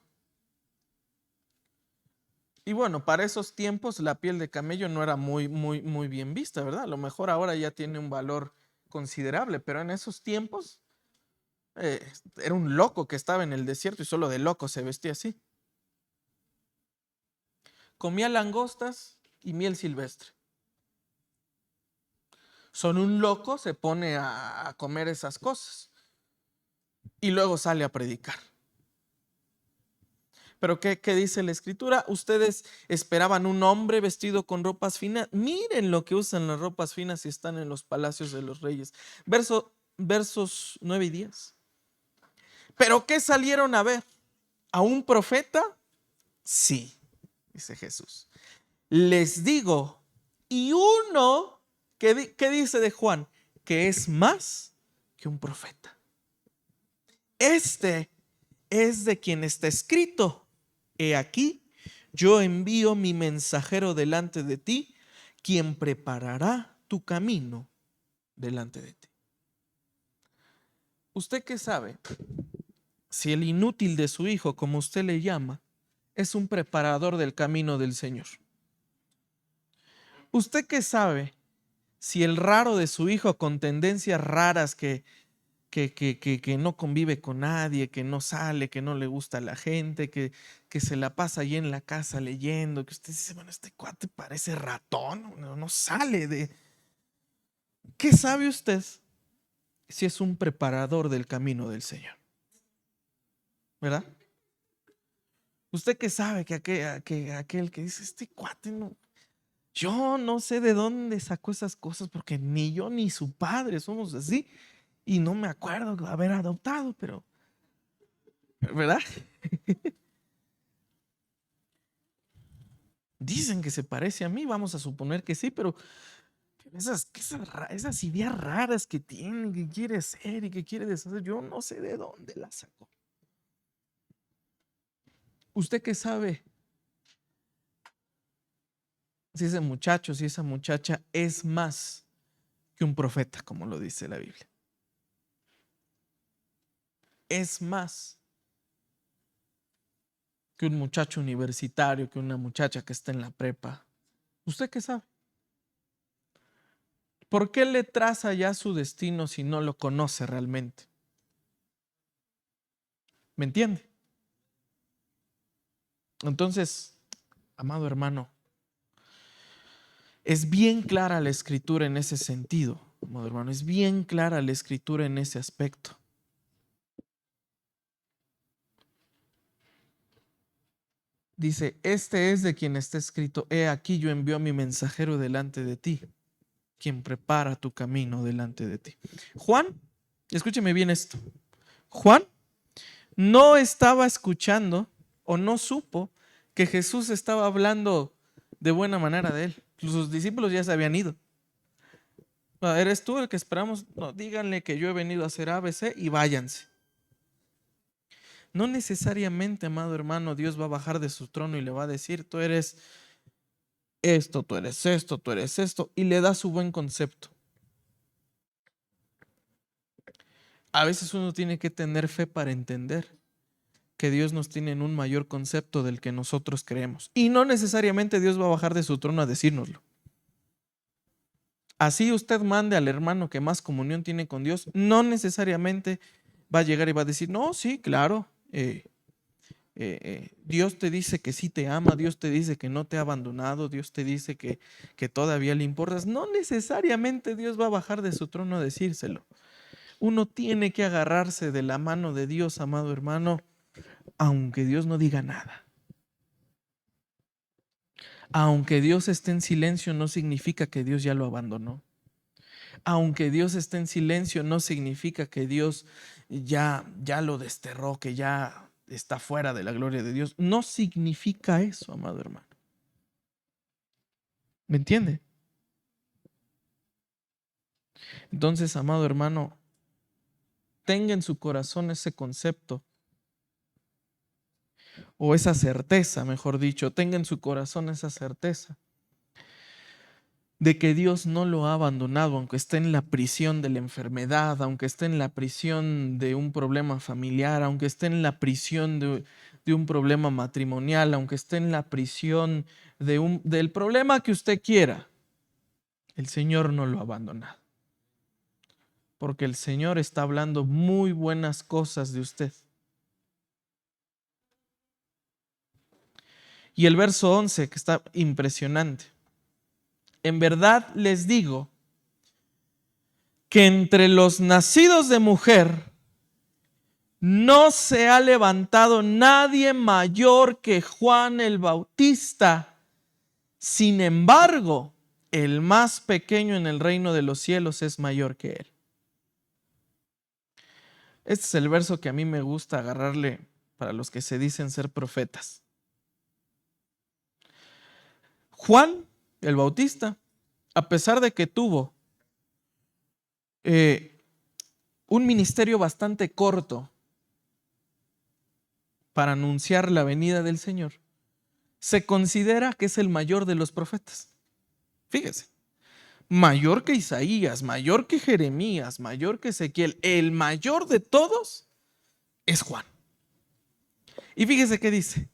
Y bueno, para esos tiempos la piel de camello no era muy bien vista, ¿verdad? A lo mejor ahora ya tiene un valor considerable, pero en esos tiempos era un loco que estaba en el desierto y solo de loco se vestía así. Comía langostas y miel silvestre. Son un loco, se pone a comer esas cosas y luego sale a predicar. Pero ¿qué dice la escritura? Ustedes esperaban un hombre vestido con ropas finas. Miren lo que usan las ropas finas y están en los palacios de los reyes. Versos 9 y 10. ¿Pero qué salieron a ver? ¿A un profeta? Sí, dice Jesús. Les digo, y uno, ¿qué dice de Juan? Que es más que un profeta. Este es de quien está escrito: he aquí, yo envío mi mensajero delante de ti, quien preparará tu camino delante de ti. ¿Usted qué sabe? Si el inútil de su hijo, como usted le llama, es un preparador del camino del Señor. ¿Usted qué sabe si el raro de su hijo con tendencias raras que no convive con nadie, que no sale, que no le gusta a la gente, que se la pasa ahí en la casa leyendo, que usted dice, bueno, este cuate parece ratón, no sale de... ¿Qué sabe usted si es un preparador del camino del Señor? ¿Verdad? ¿Usted qué sabe que aquel que dice, este cuate no... Yo no sé de dónde sacó esas cosas porque ni yo ni su padre somos así y no me acuerdo de haber adoptado, pero... ¿Verdad? Dicen que se parece a mí, vamos a suponer que sí, pero esas ideas raras que tiene, que quiere ser y que quiere deshacer, yo no sé de dónde las sacó. ¿Usted qué sabe si ese muchacho, si esa muchacha es más que un profeta, como lo dice la Biblia? Es más que un muchacho universitario, que una muchacha que está en la prepa. ¿Usted qué sabe? ¿Por qué le traza ya su destino si no lo conoce realmente? ¿Me entiende? Entonces, amado hermano, es bien clara la escritura en ese sentido, amado hermano, es bien clara la escritura en ese aspecto. Dice, este es de quien está escrito, he aquí yo envío a mi mensajero delante de ti, quien prepara tu camino delante de ti. Juan, escúcheme bien esto, Juan no estaba escuchando o no supo que Jesús estaba hablando de buena manera de él. Sus discípulos ya se habían ido. ¿Eres tú el que esperamos? No, díganle que yo he venido a hacer ABC y váyanse. No necesariamente, amado hermano, Dios va a bajar de su trono y le va a decir, tú eres esto, tú eres esto, tú eres esto, y le da su buen concepto. A veces uno tiene que tener fe para entender que Dios nos tiene en un mayor concepto del que nosotros creemos. Y no necesariamente Dios va a bajar de su trono a decírnoslo. Así usted mande al hermano que más comunión tiene con Dios, no necesariamente va a llegar y va a decir, no, sí, claro, Dios te dice que sí te ama, Dios te dice que no te ha abandonado, Dios te dice que todavía le importas. No necesariamente Dios va a bajar de su trono a decírselo. Uno tiene que agarrarse de la mano de Dios, amado hermano, aunque Dios no diga nada. Aunque Dios esté en silencio, no significa que Dios ya lo abandonó. Aunque Dios esté en silencio, no significa que Dios ya lo desterró, que ya está fuera de la gloria de Dios. No significa eso, amado hermano. ¿Me entiende? Entonces, amado hermano, tenga en su corazón ese concepto, o esa certeza, mejor dicho, tenga en su corazón esa certeza de que Dios no lo ha abandonado, aunque esté en la prisión de la enfermedad, aunque esté en la prisión de un problema familiar, aunque esté en la prisión de un problema matrimonial, aunque esté en la prisión del problema que usted quiera. El Señor no lo ha abandonado, porque el Señor está hablando muy buenas cosas de usted. Y el verso 11, que está impresionante. En verdad les digo que entre los nacidos de mujer no se ha levantado nadie mayor que Juan el Bautista. Sin embargo, el más pequeño en el reino de los cielos es mayor que él. Este es el verso que a mí me gusta agarrarle para los que se dicen ser profetas. Juan el Bautista, a pesar de que tuvo un ministerio bastante corto para anunciar la venida del Señor, se considera que es el mayor de los profetas. Fíjese, mayor que Isaías, mayor que Jeremías, mayor que Ezequiel, el mayor de todos es Juan. Y fíjese qué dice.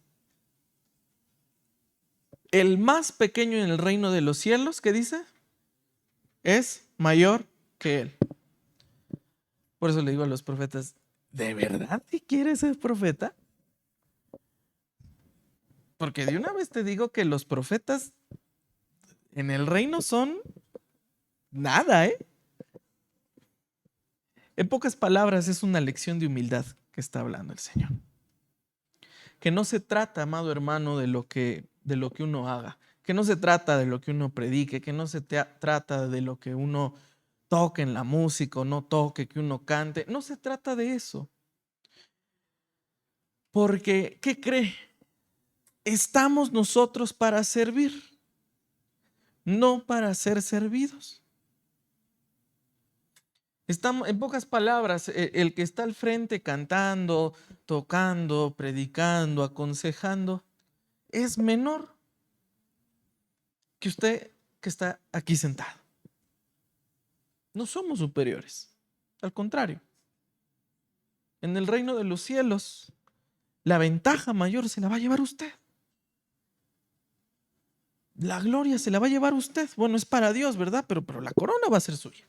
El más pequeño en el reino de los cielos, ¿qué dice? Es mayor que él. Por eso le digo a los profetas, ¿de verdad te quieres ser profeta? Porque de una vez te digo que los profetas en el reino son nada, ¿eh? En pocas palabras, es una lección de humildad que está hablando el Señor. Que no se trata, amado hermano, de lo que uno haga, que no se trata de lo que uno predique, que no se trata de lo que uno toque en la música o no toque, que uno cante. No se trata de eso. Porque, ¿qué cree? Estamos nosotros para servir, no para ser servidos. Estamos, en pocas palabras, el que está al frente cantando, tocando, predicando, aconsejando, es menor que usted que está aquí sentado. No somos superiores, al contrario. En el reino de los cielos, la ventaja mayor se la va a llevar usted. La gloria se la va a llevar usted. Bueno, es para Dios, ¿verdad? Pero la corona va a ser suya.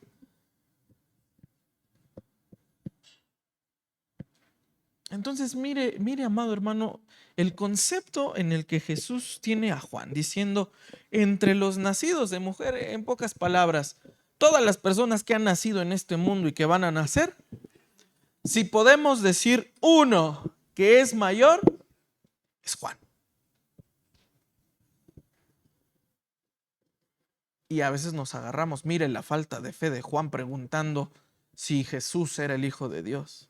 Entonces, mire, amado hermano, el concepto en el que Jesús tiene a Juan, diciendo, entre los nacidos de mujer, en pocas palabras, todas las personas que han nacido en este mundo y que van a nacer, si podemos decir uno que es mayor, es Juan. Y a veces nos agarramos, mire la falta de fe de Juan preguntando si Jesús era el Hijo de Dios.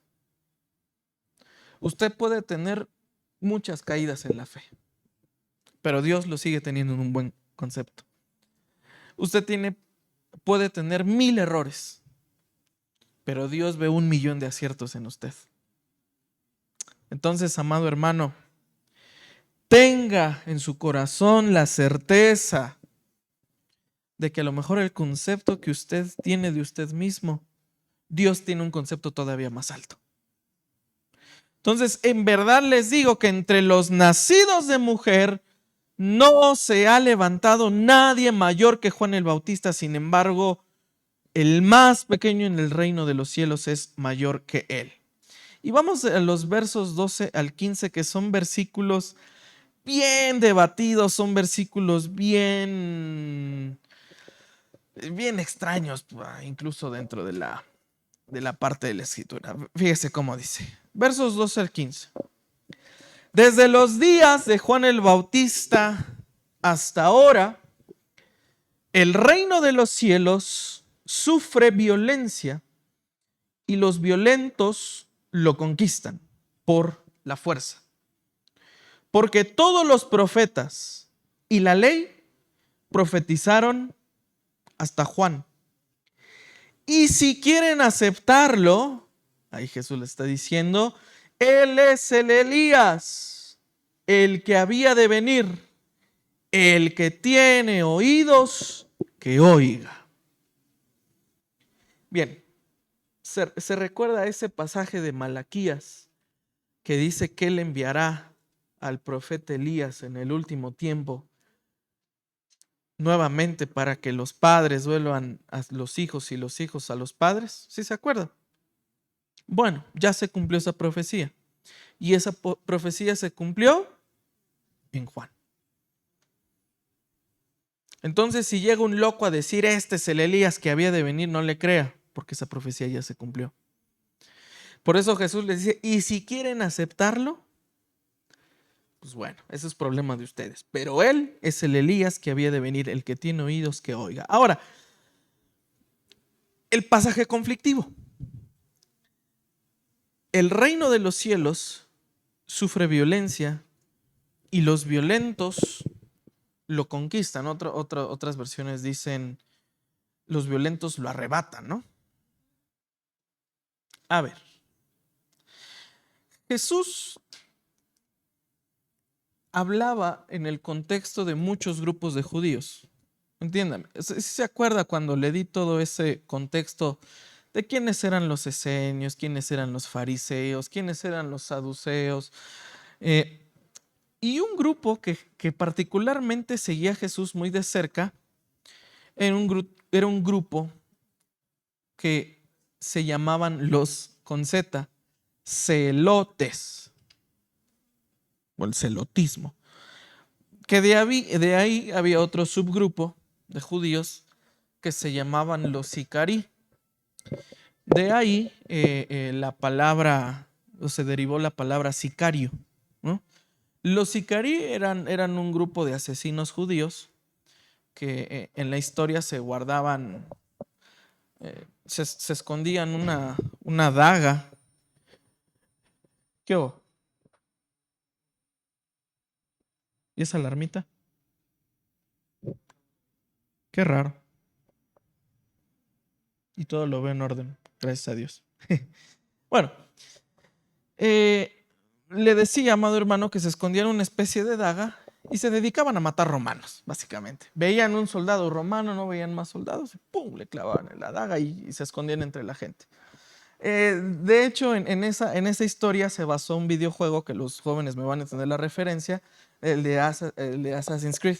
Usted puede tener muchas caídas en la fe, pero Dios lo sigue teniendo en un buen concepto. Usted puede tener 1000 errores, pero Dios ve 1.000.000 de aciertos en usted. Entonces, amado hermano, tenga en su corazón la certeza de que a lo mejor el concepto que usted tiene de usted mismo, Dios tiene un concepto todavía más alto. Entonces, en verdad les digo que entre los nacidos de mujer no se ha levantado nadie mayor que Juan el Bautista. Sin embargo, el más pequeño en el reino de los cielos es mayor que él. Y vamos a los versos 12 al 15, que son versículos bien debatidos, son versículos bien extraños, incluso dentro de la parte de la escritura. Fíjese cómo dice. Versos 12 al 15. Desde los días de Juan el Bautista hasta ahora, el reino de los cielos sufre violencia y los violentos lo conquistan por la fuerza. Porque todos los profetas y la ley profetizaron hasta Juan. Y si quieren aceptarlo, Ahí Jesús le está diciendo, Él es el Elías, el que había de venir, el que tiene oídos, que oiga. Bien, se recuerda ese pasaje de Malaquías que dice que Él enviará al profeta Elías en el último tiempo nuevamente para que los padres vuelvan a los hijos y los hijos a los padres. ¿Sí se acuerdan? Bueno, ya se cumplió esa profecía. Y esa profecía se cumplió en Juan. Entonces, si llega un loco a decir, este es el Elías que había de venir, no le crea, porque esa profecía ya se cumplió. Por eso Jesús les dice, y si quieren aceptarlo, pues bueno, ese es problema de ustedes. Pero Él es el Elías que había de venir, el que tiene oídos que oiga. Ahora, el pasaje conflictivo. El reino de los cielos sufre violencia y los violentos lo conquistan. Otras versiones dicen, los violentos lo arrebatan, ¿no? A ver, Jesús hablaba en el contexto de muchos grupos de judíos. Entiéndame, si se acuerda cuando le di todo ese contexto de quiénes eran los esenios, quiénes eran los fariseos, quiénes eran los saduceos, y un grupo que particularmente seguía a Jesús muy de cerca, era un grupo que se llamaban los, con Z, celotes, o el celotismo. Que de ahí había otro subgrupo de judíos que se llamaban los sicarí. De ahí la palabra, o se derivó la palabra sicario, ¿no? Los sicarí eran un grupo de asesinos judíos que en la historia se guardaban, se escondían una daga. ¿Qué hubo? ¿Y esa alarmita? Qué raro. Y todo lo veo en orden, gracias a Dios. Bueno, le decía, amado hermano, que se escondían una especie de daga y se dedicaban a matar romanos, básicamente. Veían un soldado romano, no veían más soldados, y ¡pum!, le clavaban la daga y se escondían entre la gente. De hecho, en esa historia se basó un videojuego que los jóvenes me van a entender la referencia, el de Assassin's Creed.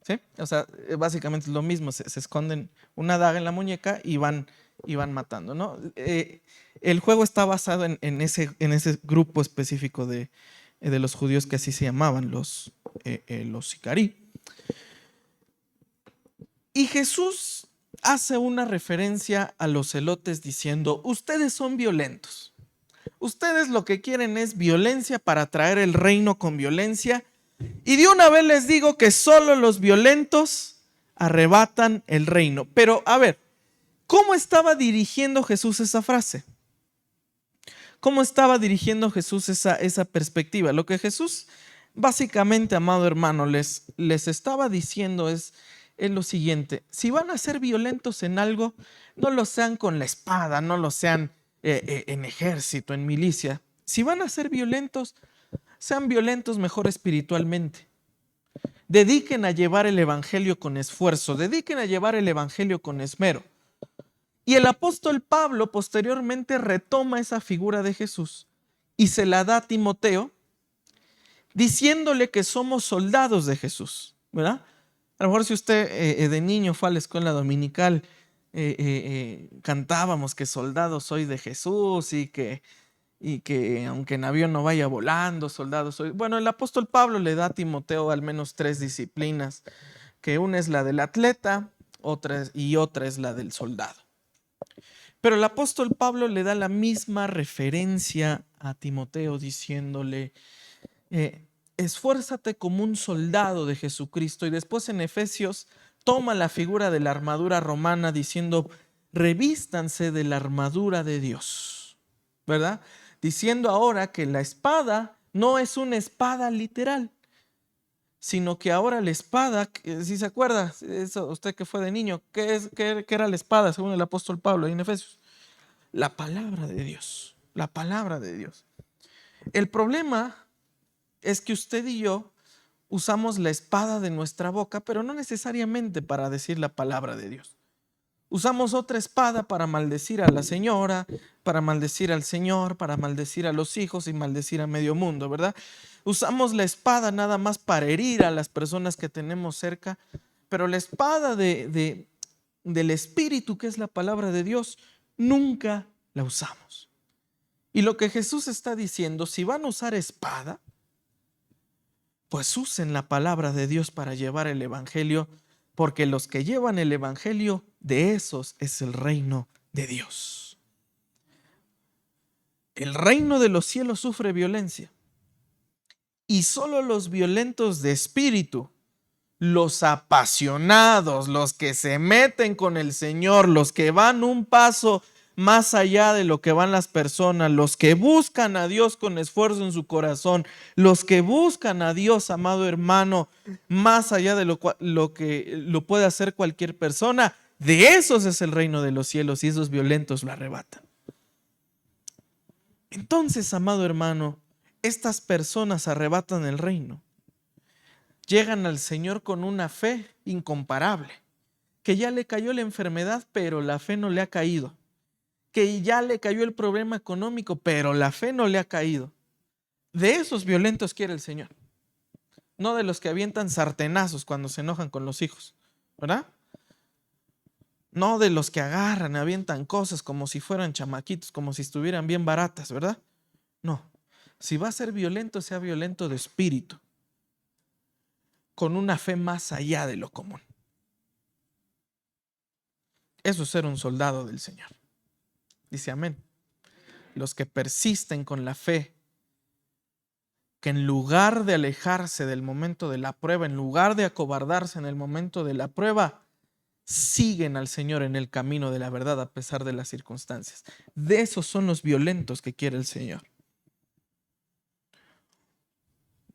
¿Sí? O sea, básicamente es lo mismo, se esconden una daga en la muñeca y van matando, ¿no? El juego está basado en ese grupo específico de los judíos que así se llamaban, los sicarí. Y Jesús hace una referencia a los celotes diciendo, ustedes son violentos. Ustedes lo que quieren es violencia para traer el reino con violencia. Y de una vez les digo que solo los violentos arrebatan el reino. Pero a ver, ¿cómo estaba dirigiendo Jesús esa frase? ¿Cómo estaba dirigiendo Jesús esa perspectiva? Lo que Jesús básicamente, amado hermano, les estaba diciendo es lo siguiente: si van a ser violentos en algo, no lo sean con la espada, no lo sean en ejército, en milicia. Si van a ser violentos, sean violentos mejor espiritualmente. Dediquen a llevar el evangelio con esfuerzo, dediquen a llevar el evangelio con esmero. Y el apóstol Pablo posteriormente retoma esa figura de Jesús y se la da a Timoteo, diciéndole que somos soldados de Jesús, ¿verdad? A lo mejor si usted de niño fue a la escuela dominical, cantábamos que soldado soy de Jesús y que aunque en avión no vaya volando, soldado soy. Bueno, el apóstol Pablo le da a Timoteo al menos 3 disciplinas, que una es la del atleta, otra es la del soldado. Pero el apóstol Pablo le da la misma referencia a Timoteo diciéndole, esfuérzate como un soldado de Jesucristo. Y después en Efesios toma la figura de la armadura romana diciendo, revístanse de la armadura de Dios, ¿verdad? Diciendo ahora que la espada no es una espada literal, sino que ahora la espada, si se acuerda, eso, usted que fue de niño, ¿qué era la espada según el apóstol Pablo ahí en Efesios? La palabra de Dios. La palabra de Dios. El problema es que usted y yo usamos la espada de nuestra boca, pero no necesariamente para decir la palabra de Dios. Usamos otra espada para maldecir a la señora, para maldecir al señor, para maldecir a los hijos y maldecir a medio mundo, ¿verdad? Usamos la espada nada más para herir a las personas que tenemos cerca, pero la espada del Espíritu, que es la palabra de Dios, nunca la usamos. Y lo que Jesús está diciendo, si van a usar espada, pues usen la palabra de Dios para llevar el evangelio, porque los que llevan el evangelio, de esos es el reino de Dios. El reino de los cielos sufre violencia, y solo los violentos de espíritu, los apasionados, los que se meten con el Señor, los que van un paso más allá de lo que van las personas, los que buscan a Dios con esfuerzo en su corazón, los que buscan a Dios, amado hermano, más allá de lo que lo puede hacer cualquier persona, de esos es el reino de los cielos, y esos violentos lo arrebatan. Entonces, amado hermano, estas personas arrebatan el reino. Llegan al Señor con una fe incomparable, que ya le cayó la enfermedad, pero la fe no le ha caído. Que ya le cayó el problema económico, pero la fe no le ha caído. De esos violentos quiere el Señor. No de los que avientan sartenazos cuando se enojan con los hijos, ¿verdad? No de los que agarran, avientan cosas como si fueran chamaquitos, como si estuvieran bien baratas, ¿verdad? No. Si va a ser violento, sea violento de espíritu, con una fe más allá de lo común. Eso es ser un soldado del Señor. Dice amén. Los que persisten con la fe, que en lugar de alejarse del momento de la prueba, en lugar de acobardarse en el momento de la prueba, siguen al Señor en el camino de la verdad a pesar de las circunstancias. De esos son los violentos que quiere el Señor.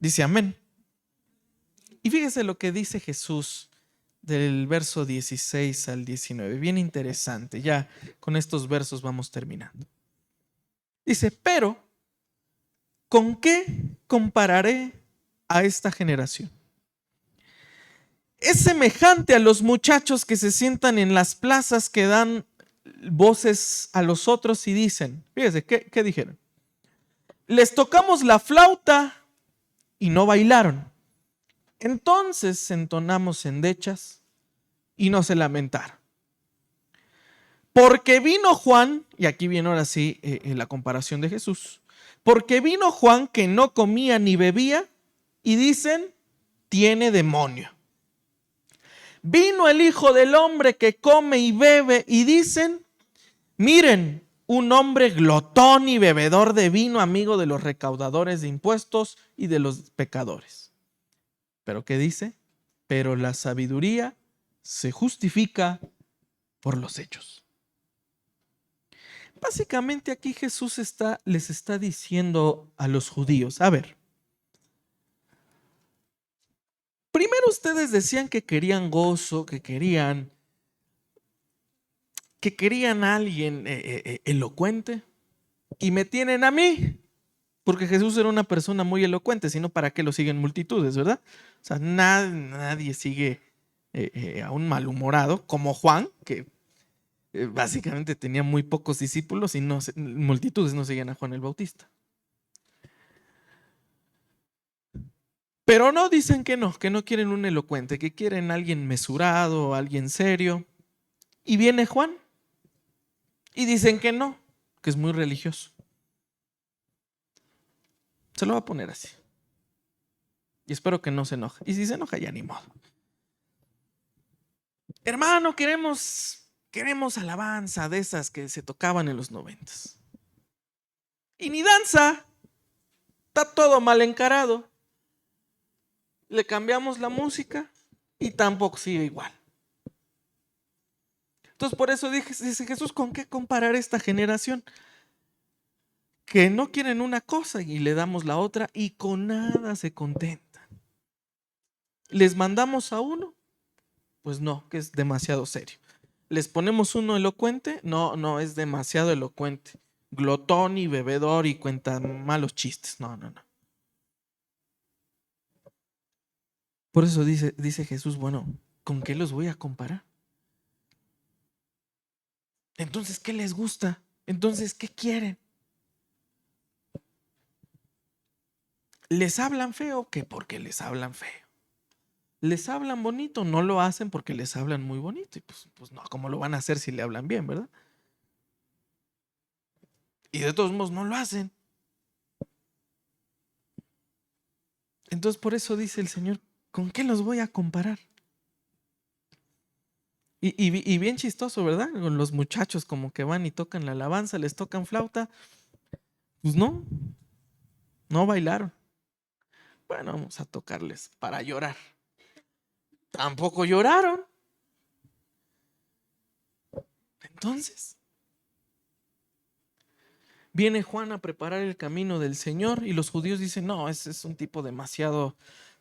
Dice amén. Y fíjese lo que dice Jesús del verso 16 al 19. Bien interesante. Ya con estos versos vamos terminando. Dice, pero ¿con qué compararé a esta generación? Es semejante a los muchachos que se sientan en las plazas, que dan voces a los otros y dicen, fíjese, ¿qué dijeron? Les tocamos la flauta y no bailaron. Entonces entonamos endechas y no se lamentaron. Porque vino Juan, y aquí viene ahora sí la comparación de Jesús, porque vino Juan que no comía ni bebía y dicen, tiene demonio. Vino el Hijo del Hombre que come y bebe y dicen, miren, un hombre glotón y bebedor de vino, amigo de los recaudadores de impuestos y de los pecadores. ¿Pero qué dice? Pero la sabiduría se justifica por los hechos. Básicamente aquí Jesús les está diciendo a los judíos, a ver, primero ustedes decían que querían gozo, que querían a alguien elocuente, y me tienen a mí, porque Jesús era una persona muy elocuente, sino para qué lo siguen multitudes, ¿verdad? O sea, nadie sigue a un malhumorado como Juan, que básicamente tenía muy pocos discípulos y multitudes no seguían a Juan el Bautista. Pero no, dicen que no quieren un elocuente, que quieren alguien mesurado, alguien serio. Y viene Juan y dicen que no, que es muy religioso. Se lo voy a poner así. Y espero que no se enoje. Y si se enoja, ya ni modo. Hermano, queremos alabanza de esas que se tocaban en los 90s. Y ni danza. Está todo mal encarado. Le cambiamos la música y tampoco sigue igual. Entonces por eso dice Jesús, ¿con qué comparar esta generación? Que no quieren una cosa y le damos la otra y con nada se contentan. ¿Les mandamos a uno? Pues no, que es demasiado serio. Les ponemos uno elocuente, no, no, es demasiado elocuente. Glotón y bebedor y cuenta malos chistes. No, no, no. Por eso dice Jesús, bueno, ¿con qué los voy a comparar? Entonces, ¿qué les gusta? Entonces, ¿qué quieren? ¿Les hablan feo? ¿Qué? Porque les hablan feo. ¿Les hablan bonito? No lo hacen porque les hablan muy bonito. Y pues no, ¿cómo lo van a hacer si le hablan bien, verdad? Y de todos modos no lo hacen. Entonces por eso dice el Señor, ¿con qué los voy a comparar? Y bien chistoso, ¿verdad? Con los muchachos como que van y tocan la alabanza, les tocan flauta. Pues no, no bailaron. Bueno, vamos a tocarles para llorar. Tampoco lloraron. Entonces, viene Juan a preparar el camino del Señor y los judíos dicen, no, ese es un tipo demasiado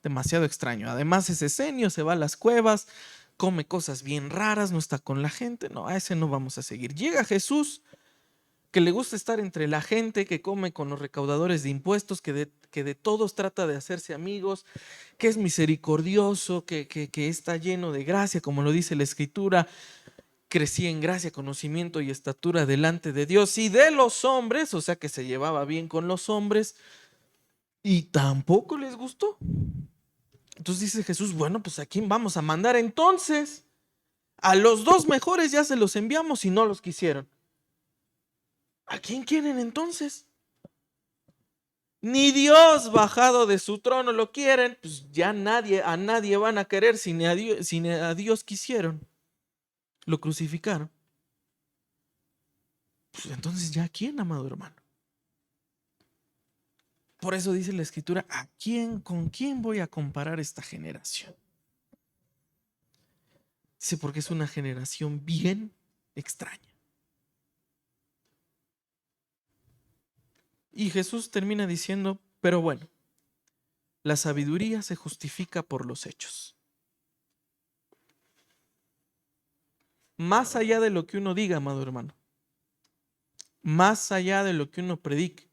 extraño. Además, ese escenio se va a las cuevas, come cosas bien raras, no está con la gente. No, a ese no vamos a seguir. Llega Jesús, que le gusta estar entre la gente, que come con los recaudadores de impuestos, que de todos trata de hacerse amigos, que es misericordioso, que está lleno de gracia, como lo dice la Escritura. Crecía en gracia, conocimiento y estatura delante de Dios y de los hombres, o sea que se llevaba bien con los hombres, y tampoco les gustó. Entonces dice Jesús, bueno, pues ¿a quién vamos a mandar entonces? A los dos mejores ya se los enviamos y no los quisieron. ¿A quién quieren entonces? Ni Dios bajado de su trono lo quieren, pues ya a nadie van a querer si ni a Dios quisieron. Lo crucificaron. Pues entonces ya a quién, amado hermano. Por eso dice la Escritura, con quién voy a comparar esta generación? Dice, porque es una generación bien extraña. Y Jesús termina diciendo, pero bueno, la sabiduría se justifica por los hechos. Más allá de lo que uno diga, amado hermano, más allá de lo que uno predique,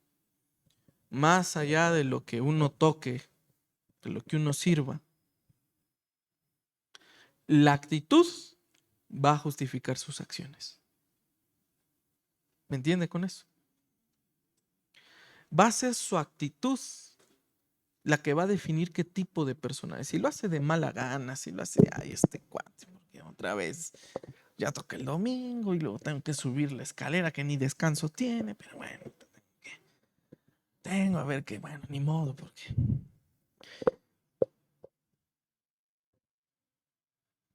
más allá de lo que uno toque, de lo que uno sirva, la actitud va a justificar sus acciones. ¿Me entiende con eso? Va a ser su actitud la que va a definir qué tipo de persona es. Si lo hace de mala gana, si lo hace, ay, este cuate, porque otra vez ya toca el domingo y luego tengo que subir la escalera que ni descanso tiene, pero bueno, tengo a ver que, bueno, ni modo, porque...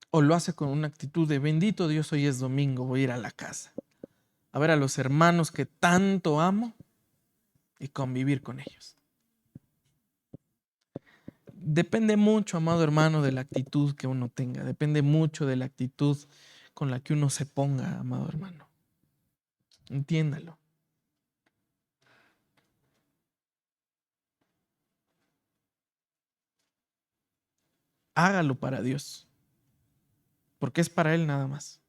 O lo hace con una actitud de bendito Dios, hoy es domingo, voy a ir a la casa, a ver a los hermanos que tanto amo y convivir con ellos. Depende mucho, amado hermano, de la actitud que uno tenga. Depende mucho de la actitud con la que uno se ponga, amado hermano. Entiéndalo. Hágalo para Dios, porque es para Él nada más.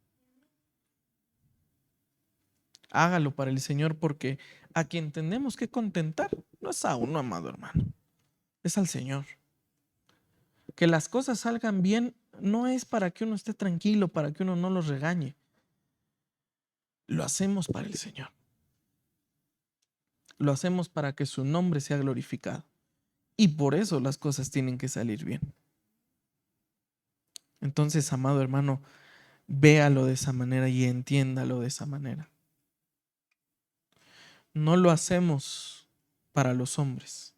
Hágalo para el Señor, porque a quien tenemos que contentar no es a uno, amado hermano, es al Señor. Que las cosas salgan bien no es para que uno esté tranquilo, para que uno no los regañe. Lo hacemos para el Señor. Lo hacemos para que su nombre sea glorificado. Y por eso las cosas tienen que salir bien. Entonces, amado hermano, véalo de esa manera y entiéndalo de esa manera. No lo hacemos para los hombres.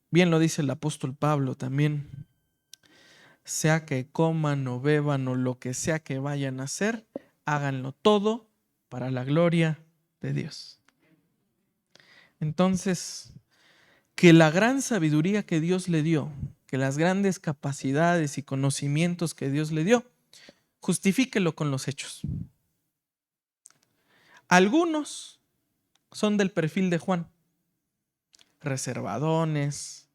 Bien lo dice el apóstol Pablo también. Sea que coman o beban o lo que sea que vayan a hacer, háganlo todo para la gloria de Dios. Entonces, que la gran sabiduría que Dios le dio, que las grandes capacidades y conocimientos que Dios le dio, justifíquelo con los hechos. Algunos son del perfil de Juan, reservadones,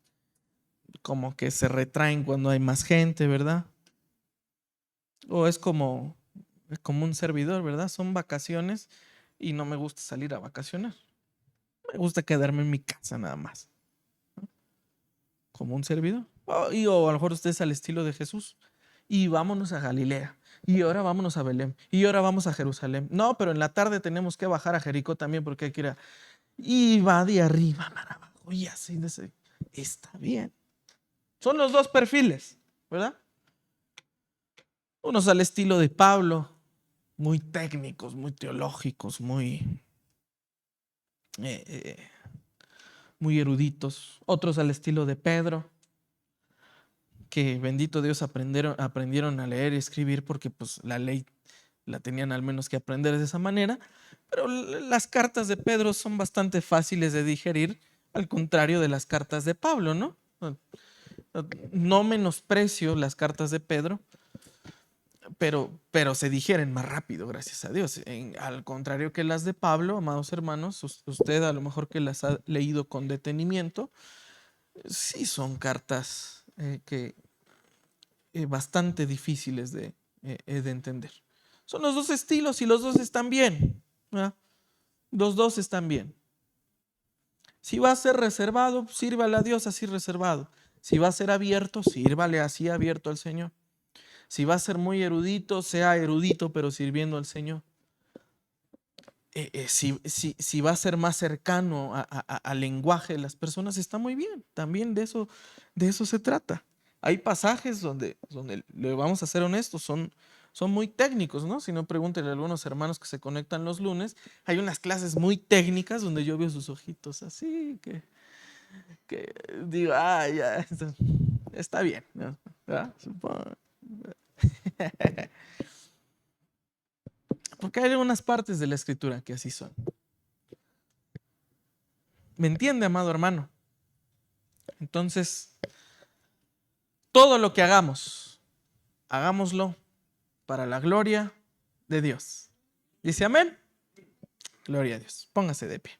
como que se retraen cuando hay más gente, ¿verdad? O es como un servidor, ¿verdad? Son vacaciones y no me gusta salir a vacacionar. Me gusta quedarme en mi casa nada más. Como un servidor. O a lo mejor usted es al estilo de Jesús. Y vámonos a Galilea. Y ahora vámonos a Belén. Y ahora vamos a Jerusalén. No, pero en la tarde tenemos que bajar a Jericó también porque hay que ir a... Y va de arriba para abajo. Y así de ese. Está bien. Son los dos perfiles, ¿verdad? Unos al estilo de Pablo, muy técnicos, muy teológicos, eh, eh, muy eruditos. Otros al estilo de Pedro, que bendito Dios aprendieron a leer y escribir porque pues la ley la tenían al menos que aprender de esa manera. Pero las cartas de Pedro son bastante fáciles de digerir, al contrario de las cartas de Pablo, ¿no? No menosprecio las cartas de Pedro, pero se digieren más rápido, gracias a Dios. Al contrario que las de Pablo, amados hermanos, usted a lo mejor que las ha leído con detenimiento, sí son cartas que bastante difíciles de entender. Son los dos estilos y los dos están bien, ¿verdad? Los dos están bien. Si va a ser reservado, sírvale a Dios así reservado. Si va a ser abierto, sírvale así abierto al Señor. Si va a ser muy erudito, sea erudito, pero sirviendo al Señor. Si va a ser más cercano al lenguaje de las personas, está muy bien. También de eso se trata. Hay pasajes donde le vamos a ser honestos, son muy técnicos, ¿no? Si no, pregúntenle a algunos hermanos que se conectan los lunes. Hay unas clases muy técnicas donde yo veo sus ojitos así, que digo, ya, está bien, ¿no? ¿Verdad? Porque hay algunas partes de la escritura que así son. ¿Me entiende, amado hermano? Entonces, todo lo que hagamos, hagámoslo para la gloria de Dios. ¿Dice amén? Gloria a Dios. Póngase de pie.